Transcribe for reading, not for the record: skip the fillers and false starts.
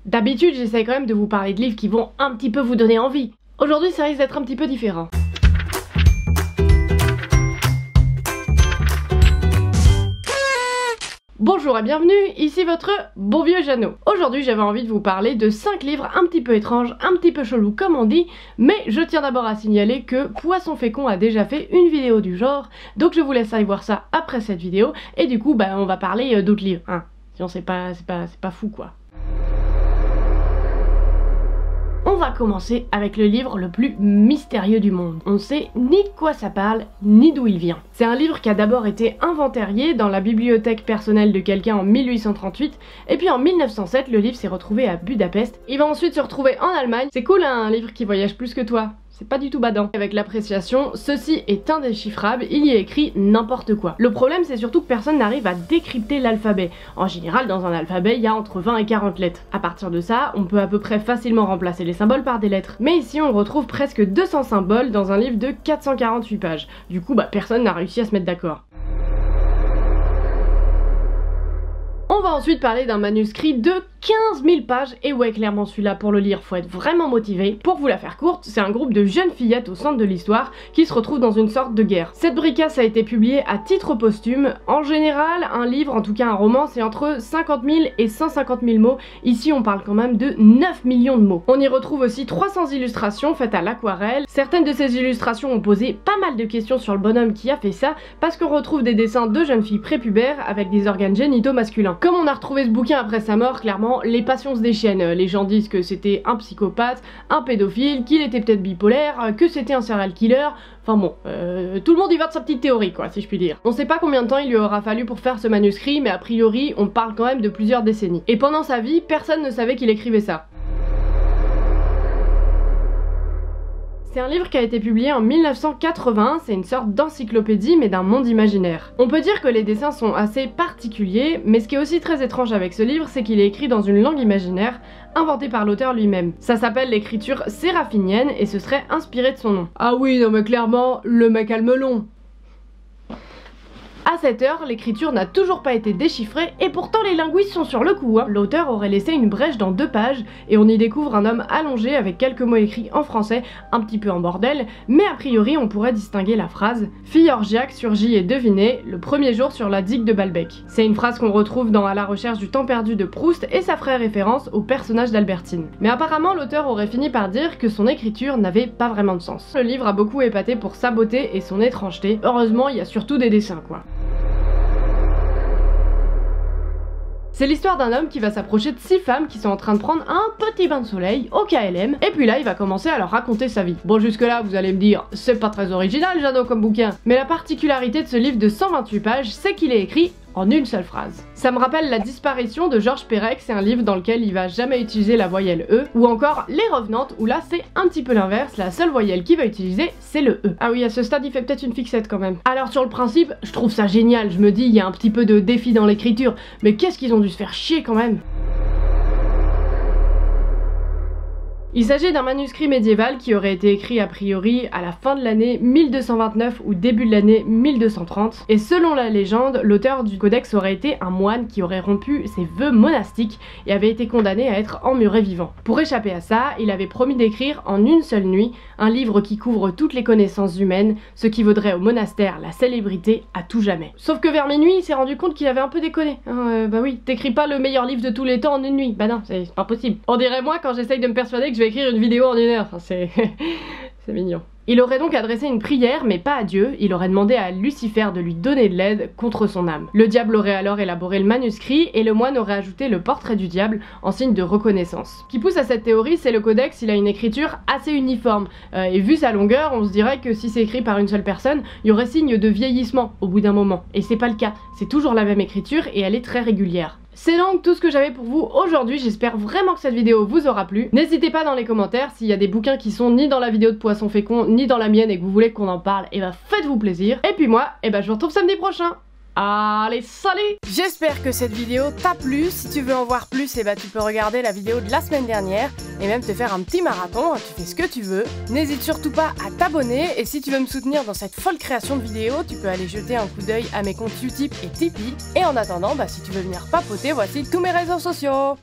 D'habitude, j'essaie quand même de vous parler de livres qui vont un petit peu vous donner envie. Aujourd'hui, ça risque d'être un petit peu différent. Bonjour et bienvenue, ici votre bon vieux Jeannot. Aujourd'hui j'avais envie de vous parler de 5 livres un petit peu étranges, un petit peu chelous comme on dit, mais je tiens d'abord à signaler que Poisson Fécond a déjà fait une vidéo du genre, donc je vous laisse aller voir ça après cette vidéo, et du coup on va parler d'autres livres, hein. Sinon c'est pas fou quoi. On va commencer avec le livre le plus mystérieux du monde. On ne sait ni de quoi ça parle, ni d'où il vient. C'est un livre qui a d'abord été inventarié dans la bibliothèque personnelle de quelqu'un en 1838, et puis en 1907, le livre s'est retrouvé à Budapest. Il va ensuite se retrouver en Allemagne. C'est cool hein, un livre qui voyage plus que toi. C'est pas du tout badant. Avec l'appréciation, ceci est indéchiffrable, il y est écrit n'importe quoi. Le problème c'est surtout que personne n'arrive à décrypter l'alphabet. En général dans un alphabet il y a entre 20 et 40 lettres. À partir de ça, on peut à peu près facilement remplacer les symboles par des lettres. Mais ici on retrouve presque 200 symboles dans un livre de 448 pages. Du coup personne n'a réussi à se mettre d'accord. On va ensuite parler d'un manuscrit de 15 000 pages, et ouais clairement celui-là pour le lire faut être vraiment motivé. Pour vous la faire courte, c'est un groupe de jeunes fillettes au centre de l'histoire qui se retrouvent dans une sorte de guerre. Cette bricasse a été publiée à titre posthume. En général, un livre, en tout cas un roman, c'est entre 50 000 et 150 000 mots. Ici on parle quand même de 9 millions de mots. On y retrouve aussi 300 illustrations faites à l'aquarelle. Certaines de ces illustrations ont posé pas mal de questions sur le bonhomme qui a fait ça, parce qu'on retrouve des dessins de jeunes filles prépubères avec des organes génitaux masculins. Comme on a retrouvé ce bouquin après sa mort, clairement les passions se déchaînent. Les gens disent que c'était un psychopathe, un pédophile, qu'il était peut-être bipolaire, que c'était un serial killer. Enfin bon, tout le monde y va de sa petite théorie quoi, si je puis dire. On sait pas combien de temps il lui aura fallu pour faire ce manuscrit, mais a priori on parle quand même de plusieurs décennies. Et pendant sa vie, personne ne savait qu'il écrivait ça. C'est un livre qui a été publié en 1980, c'est une sorte d'encyclopédie mais d'un monde imaginaire. On peut dire que les dessins sont assez particuliers, mais ce qui est aussi très étrange avec ce livre, c'est qu'il est écrit dans une langue imaginaire, inventée par l'auteur lui-même. Ça s'appelle l'écriture séraphinienne et ce serait inspiré de son nom. Ah oui, non mais clairement, le mec a le melon. À cette heure, l'écriture n'a toujours pas été déchiffrée et pourtant les linguistes sont sur le coup. L'auteur aurait laissé une brèche dans 2 pages et on y découvre un homme allongé avec quelques mots écrits en français, un petit peu en bordel, mais a priori on pourrait distinguer la phrase « Fille orgiaque surgit et devinée, le premier jour sur la digue de Balbec ». C'est une phrase qu'on retrouve dans À la recherche du temps perdu de Proust et ça ferait référence au personnage d'Albertine. Mais apparemment l'auteur aurait fini par dire que son écriture n'avait pas vraiment de sens. Le livre a beaucoup épaté pour sa beauté et son étrangeté. Heureusement, il y a surtout des dessins quoi. C'est l'histoire d'un homme qui va s'approcher de 6 femmes qui sont en train de prendre un petit bain de soleil au KLM, et puis là il va commencer à leur raconter sa vie. Bon jusque là vous allez me dire, c'est pas très original Jeannot comme bouquin, mais la particularité de ce livre de 128 pages, c'est qu'il est écrit en une seule phrase. Ça me rappelle La disparition de Georges Perec, c'est un livre dans lequel il va jamais utiliser la voyelle E, ou encore Les Revenantes, où là c'est un petit peu l'inverse, la seule voyelle qu'il va utiliser c'est le E. Ah oui, à ce stade il fait peut-être une fixette quand même. Alors sur le principe, je trouve ça génial, je me dis il y a un petit peu de défi dans l'écriture, mais qu'est-ce qu'ils ont dû se faire chier quand même. Il s'agit d'un manuscrit médiéval qui aurait été écrit a priori à la fin de l'année 1229 ou début de l'année 1230, et selon la légende, l'auteur du codex aurait été un moine qui aurait rompu ses vœux monastiques et avait été condamné à être emmuré vivant. Pour échapper à ça, il avait promis d'écrire en une seule nuit un livre qui couvre toutes les connaissances humaines, ce qui vaudrait au monastère la célébrité à tout jamais. Sauf que vers minuit, il s'est rendu compte qu'il avait un peu déconné. Bah oui, t'écris pas le meilleur livre de tous les temps en une nuit, bah non, c'est pas possible. On dirait moi quand j'essaye de me persuader que je vais écrire une vidéo en 1 heure, enfin, c'est mignon. Il aurait donc adressé une prière, mais pas à Dieu, il aurait demandé à Lucifer de lui donner de l'aide contre son âme. Le diable aurait alors élaboré le manuscrit, et le moine aurait ajouté le portrait du diable en signe de reconnaissance. Ce qui pousse à cette théorie, c'est le codex, il a une écriture assez uniforme, et vu sa longueur, on se dirait que si c'est écrit par une seule personne, il y aurait signe de vieillissement au bout d'un moment. Et c'est pas le cas, c'est toujours la même écriture, et elle est très régulière. C'est donc tout ce que j'avais pour vous aujourd'hui, j'espère vraiment que cette vidéo vous aura plu. N'hésitez pas dans les commentaires s'il y a des bouquins qui sont ni dans la vidéo de Poisson Fécond ni dans la mienne et que vous voulez qu'on en parle, et faites-vous plaisir. Et puis moi, je vous retrouve samedi prochain. Allez, salut! J'espère que cette vidéo t'a plu. Si tu veux en voir plus, tu peux regarder la vidéo de la semaine dernière et même te faire un petit marathon, tu fais ce que tu veux. N'hésite surtout pas à t'abonner et si tu veux me soutenir dans cette folle création de vidéos, tu peux aller jeter un coup d'œil à mes comptes Utip et Tipeee. Et en attendant, si tu veux venir papoter, voici tous mes réseaux sociaux.